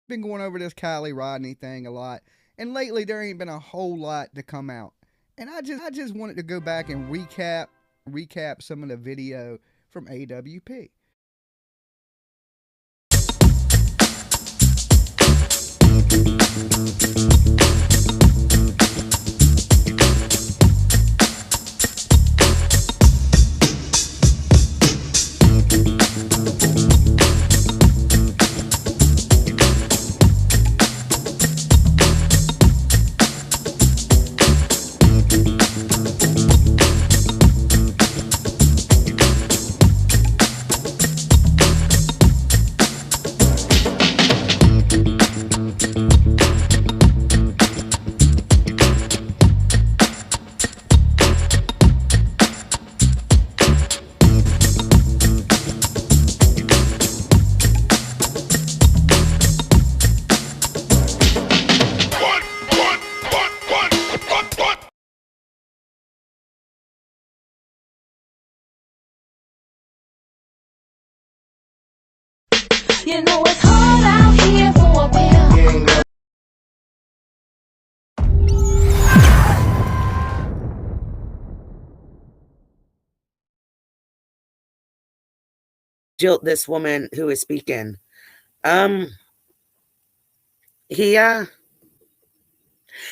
Been going over this Kylie Rodney thing a lot, and lately there ain't been a whole lot to come out. And I just wanted to go back and recap some of the video from AWP. You know it's hard out here for a pill. Jilt, this woman who is speaking. He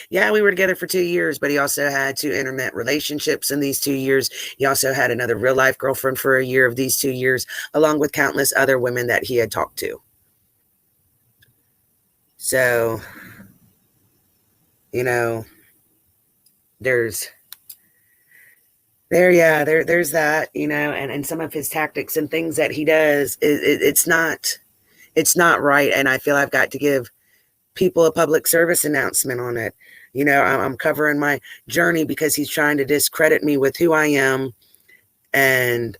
yeah, we were together for 2 years, but he also had 2 internet relationships in these 2 years. He also had another real life girlfriend for a year of these 2 years, along with countless other women that he had talked to. So, you know, there's that, you know, and some of his tactics and things that he does, it's not right. And I feel I've got to give people a public service announcement on it. You know, I'm covering my journey because he's trying to discredit me with who I am and,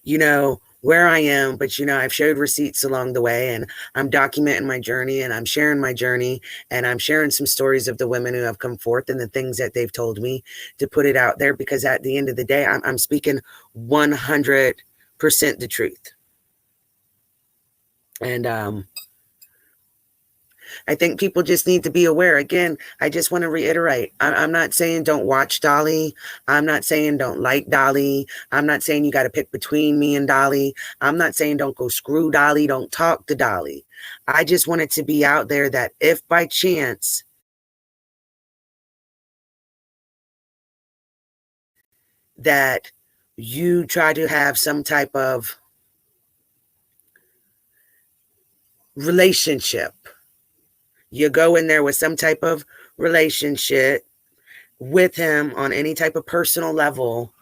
you know, where I am. But, you know, I've showed receipts along the way, and I'm documenting my journey, and I'm sharing my journey, and I'm sharing some stories of the women who have come forth and the things that they've told me to put it out there, because at the end of the day, I'm speaking 100% the truth. And, I think people just need to be aware. Again, I just want to reiterate, I'm not saying don't watch Dolly. I'm not saying don't like Dolly. I'm not saying you got to pick between me and Dolly. I'm not saying don't go screw Dolly. Don't talk to Dolly. I just want it to be out there that if by chance that you try to have some type of relationship, you go in there with some type of relationship with him on any type of personal level.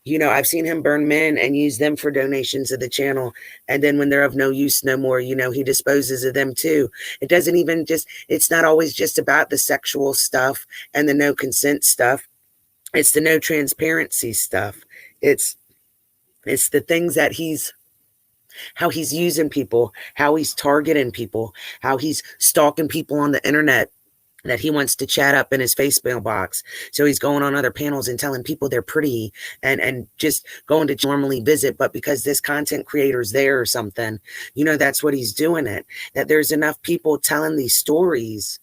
You know, I've seen him burn men and use them for donations of the channel. And then when they're of no use no more, you know, he disposes of them too. It doesn't even it's not always just about the sexual stuff and the no consent stuff. It's the no transparency stuff. It's the things that how he's using people, how he's targeting people, how he's stalking people on the internet that he wants to chat up in his Facebook box. So he's going on other panels and telling people they're pretty and just going to normally visit. But because this content creator's there or something, you know, that's what he's doing it. That there's enough people telling these stories,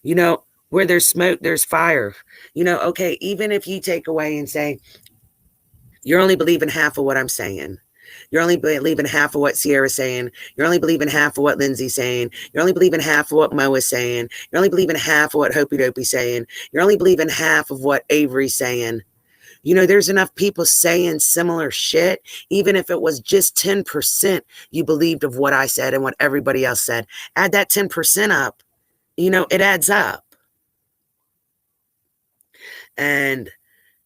you know, where there's smoke, there's fire. You know, okay, even if you take away and say, you're only believing half of what I'm saying. You're only believing half of what Sierra's saying. You're only believing half of what Lindsay's saying. You're only believing half of what Mo is saying. You're only believing half of what Hopey Dopey's saying. You're only believing half of what Avery's saying. You know, there's enough people saying similar shit. Even if it was just 10% you believed of what I said and what everybody else said, add that 10% up. You know, it adds up. And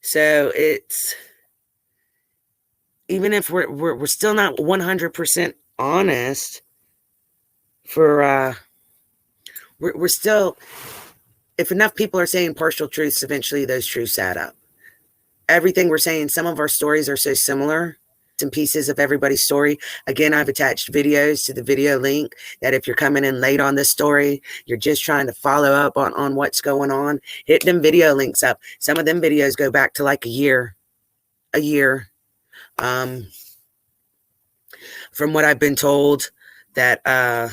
so it's, even if we're still not 100% honest for, we're still, if enough people are saying partial truths, eventually those truths add up. Everything we're saying, some of our stories are so similar and pieces of everybody's story. Again, I've attached videos to the video link that if you're coming in late on this story, you're just trying to follow up on what's going on, hit them video links up. Some of them videos go back to like a year. From what I've been told, that at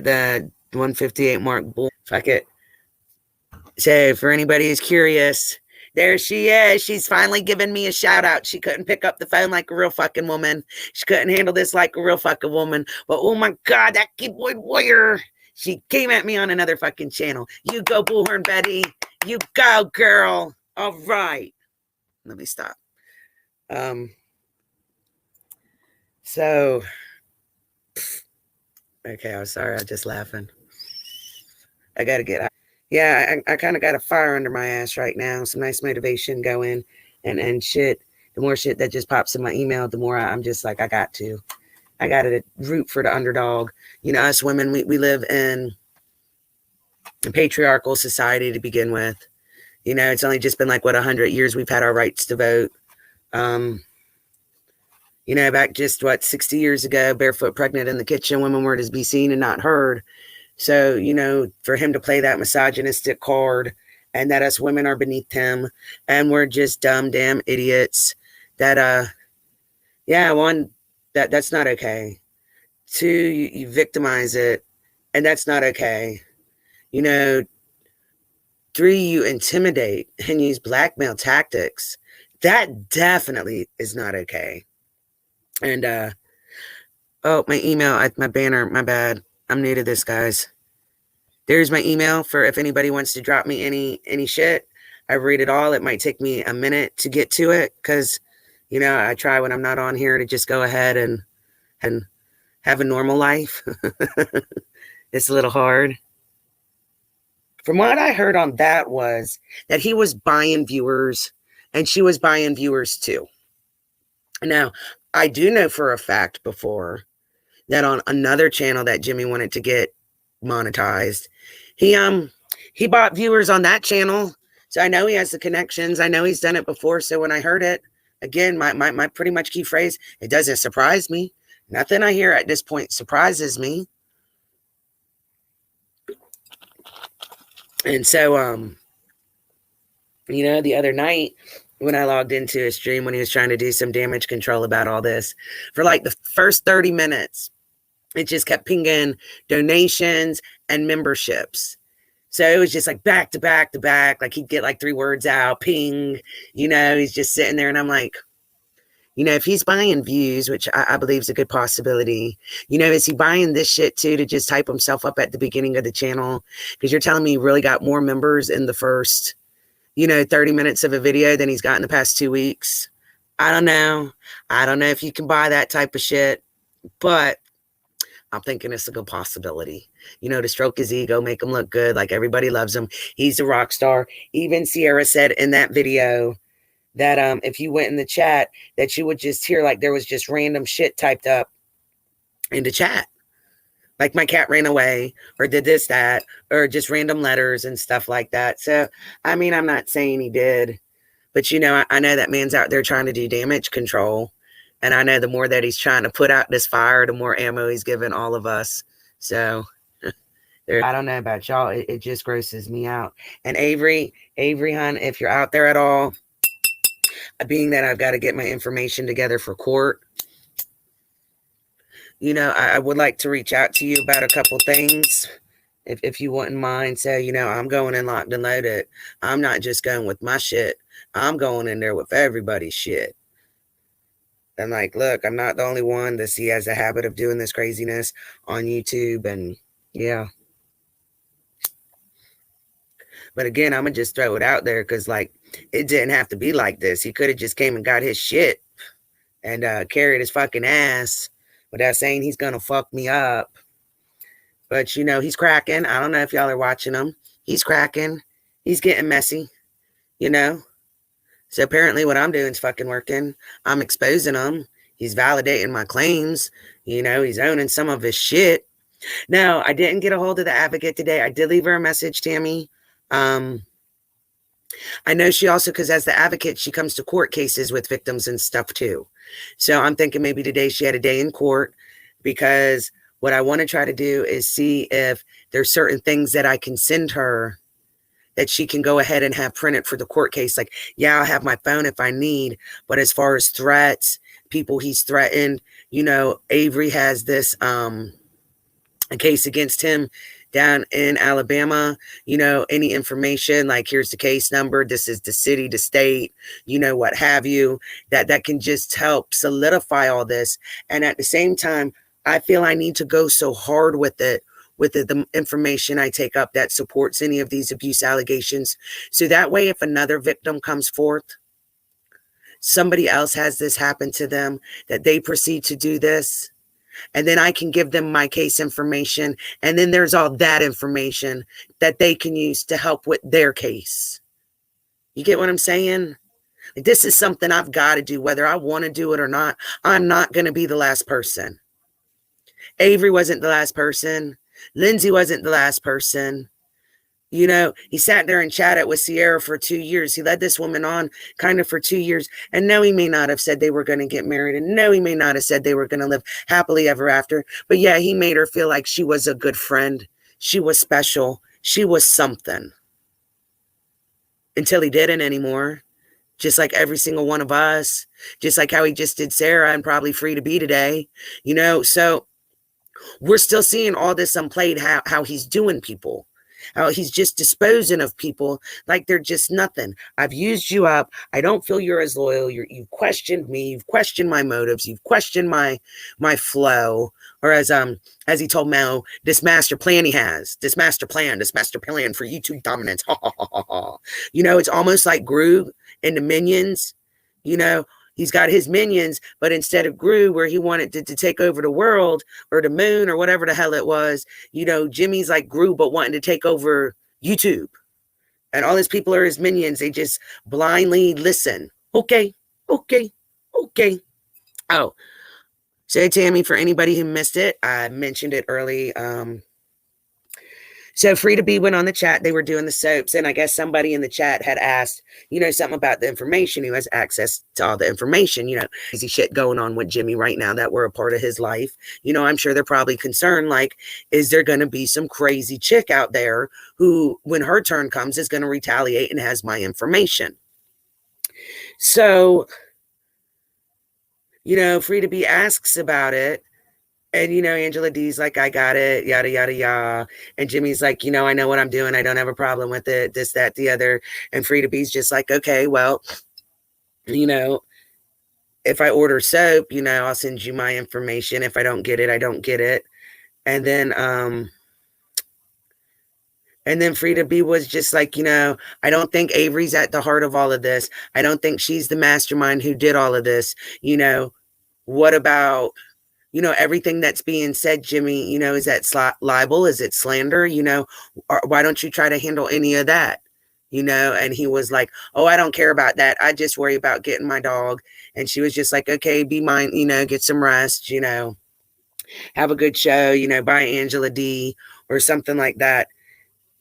the 158 mark, fuck it. So for anybody who's curious, there she is. She's finally given me a shout out. She couldn't pick up the phone like a real fucking woman. She couldn't handle this like a real fucking woman. But oh my God, that keyboard warrior. She came at me on another fucking channel. You go, Bullhorn Betty. You go, girl. All right. Let me stop. So, okay, I'm sorry. I'm just laughing. I got to get out. Yeah, I kind of got a fire under my ass right now. Some nice motivation going and shit. The more shit that just pops in my email, the more I'm just like, I got to root for the underdog. You know, us women, we live in a patriarchal society to begin with. You know, it's only just been like, 100 years we've had our rights to vote. You know, back just 60 years ago, barefoot pregnant in the kitchen, women were to be seen and not heard. So, you know, for him to play that misogynistic card and that us women are beneath him and we're just dumb, damn idiots that, yeah, one, that's not okay. Two, you victimize it and that's not okay. You know, three, you intimidate and use blackmail tactics. That definitely is not okay. And, oh, my email, my banner, my bad. I'm new to this, guys. There's my email for if anybody wants to drop me any shit. I read it all. It might take me a minute to get to it because, you know, I try when I'm not on here to just go ahead and have a normal life. It's a little hard. From what I heard on that was that he was buying viewers and she was buying viewers too. Now, I do know for a fact before that on another channel that Jimmy wanted to get monetized, he bought viewers on that channel. So I know he has the connections. I know he's done it before. So when I heard it, again, my pretty much key phrase, it doesn't surprise me. Nothing I hear at this point surprises me. And so, you know, the other night when I logged into his stream, when he was trying to do some damage control about all this, for like the first 30 minutes, it just kept pinging donations and memberships. So it was just like back to back to back. Like he'd get like 3 words out, ping, you know, he's just sitting there. And I'm like, you know, if he's buying views, which I believe is a good possibility, you know, is he buying this shit too to just type himself up at the beginning of the channel? Because you're telling me he really got more members in the first, you know, 30 minutes of a video than he's got in the past 2 weeks. I don't know. I don't know if you can buy that type of shit, but I'm thinking it's a good possibility, you know, to stroke his ego, make him look good. Like everybody loves him. He's a rock star. Even Sierra said in that video that if you went in the chat that you would just hear like there was just random shit typed up in the chat. Like my cat ran away or did this, that, or just random letters and stuff like that. So, I mean, I'm not saying he did, but, you know, I know that man's out there trying to do damage control. And I know the more that he's trying to put out this fire, the more ammo he's giving all of us. So I don't know about y'all. It just grosses me out. And Avery, hon, if you're out there at all, being that I've got to get my information together for court, you know, I would like to reach out to you about a couple things, if you wouldn't mind. So, you know, I'm going in locked and loaded. I'm not just going with my shit. I'm going in there with everybody's shit. And like, look, I'm not the only one that he has a habit of doing this craziness on YouTube. And yeah. But again, I'm going to just throw it out there because, like, it didn't have to be like this. He could have just came and got his shit and carried his fucking ass without saying he's going to fuck me up. But, you know, he's cracking. I don't know if y'all are watching him. He's cracking. He's getting messy, you know. So apparently what I'm doing is fucking working. I'm exposing him. He's validating my claims. You know, he's owning some of his shit. No, I didn't get a hold of the advocate today. I did leave her a message, Tammy. I know she also, because as the advocate, she comes to court cases with victims and stuff too. So I'm thinking maybe today she had a day in court, because what I want to try to do is see if there's certain things that I can send her that she can go ahead and have printed for the court case. Like, yeah, I'll have my phone if I need, but as far as threats, people he's threatened, Avery has this a case against him down in Alabama, any information, like here's the case number, this is the city, the state, what have you, that can just help solidify all this. And at the same time, I feel I need to go so hard with it, the information I take up that supports any of these abuse allegations. So that way, if another victim comes forth, somebody else has this happen to them, that they proceed to do this, and then I can give them my case information. And then there's all that information that they can use to help with their case. You get what I'm saying? This is something I've got to do, whether I want to do it or not. I'm not going to be the last person. Avery wasn't the last person. Lindsay wasn't the last person. He sat there and chatted with Sierra for 2 years. He led this woman on kind of for 2 years. And no, he may not have said they were going to get married. And no, he may not have said they were going to live happily ever after. But yeah, he made her feel like she was a good friend. She was special. She was something. Until he didn't anymore. Just like every single one of us. Just like how he just did Sarah and probably Free to Be today. So we're still seeing all this unplayed, how he's doing people. How he's just disposing of people like they're just nothing. I've used you up. I don't feel you're as loyal. You've questioned me. You've questioned my motives. You've questioned my flow. Or as he told Mel, this master plan this master plan for YouTube dominance. It's almost like Gru in the Minions. He's got his minions, but instead of Gru, where he wanted to take over the world or the moon or whatever the hell it was, Jimmy's like Gru, but wanting to take over YouTube. And all his people are his minions. They just blindly listen. Okay. Oh, so Tammy, for anybody who missed it, I mentioned it early. So Free to Be went on the chat. They were doing the soaps. And I guess somebody in the chat had asked, something about the information. Who has access to all the information, crazy shit going on with Jimmy right now that were a part of his life. I'm sure they're probably concerned, like, is there going to be some crazy chick out there who, when her turn comes, is going to retaliate and has my information? So, Free to Be asks about it. And, Angela D's like, I got it, yada, yada, yada. And Jimmy's like, I know what I'm doing. I don't have a problem with it, this, that, the other. And Free to Be's just like, okay, well, if I order soap, I'll send you my information. If I don't get it, I don't get it. And then Free to Be was just like, I don't think Avery's at the heart of all of this. I don't think she's the mastermind who did all of this. What about... everything that's being said, Jimmy, is that libel? Is it slander? Why don't you try to handle any of that? And he was like, oh, I don't care about that. I just worry about getting my dog. And she was just like, okay, be mine, get some rest, have a good show, bye Angela D or something like that.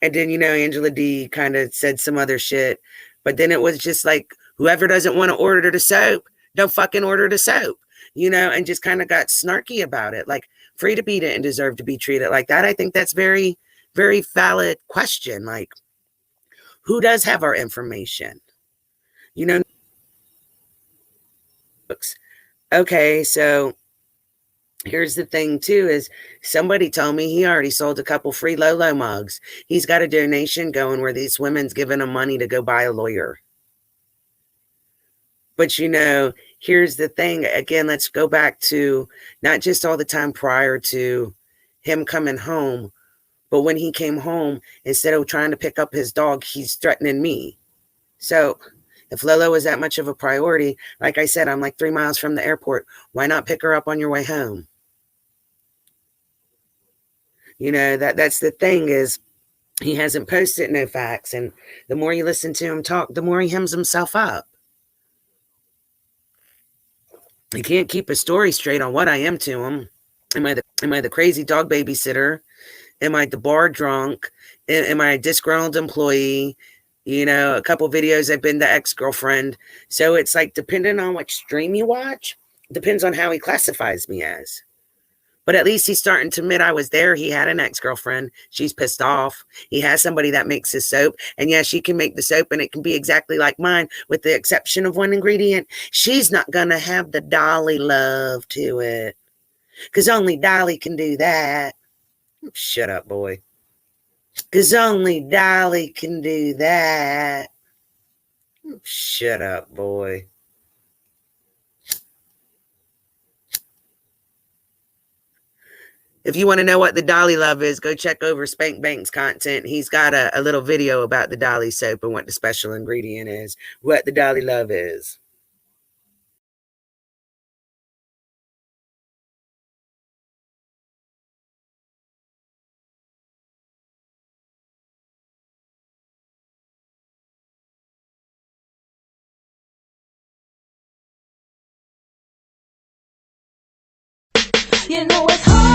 And then, Angela D kind of said some other shit, but then it was just like, whoever doesn't want to order the soap, don't fucking order the soap. And just kind of got snarky about it. Like, Free to Be didn't deserve to be treated like that. I think that's very, very valid question. Like, who does have our information? Okay, so here's the thing too, is somebody told me he already sold a couple free Lolo mugs. He's got a donation going where these women's giving him money to go buy a lawyer. But, here's the thing. Again, let's go back to not just all the time prior to him coming home, but when he came home, instead of trying to pick up his dog, he's threatening me. So if Lolo was that much of a priority, like I said, I'm like 3 miles from the airport. Why not pick her up on your way home? That's the thing, is he hasn't posted no facts. And the more you listen to him talk, the more he hems himself up. He can't keep a story straight on what I am to him. Am I the crazy dog babysitter? Am I the bar drunk? Am I a disgruntled employee? You know, a couple videos I've been the ex-girlfriend. So it's like, depending on which stream you watch, depends on how he classifies me as. But at least he's starting to admit I was there. He had an ex-girlfriend. She's pissed off. He has somebody that makes his soap. And yeah, she can make the soap and it can be exactly like mine with the exception of one ingredient. She's not going to have the Dolly love to it. Because only Dolly can do that. Shut up, boy. Because only Dolly can do that. Shut up, boy. If you want to know what the Dolly love is, go check over Spank Bank's content. He's got a little video about the Dolly soap and what the special ingredient is, what the Dolly love is. You know it's hard.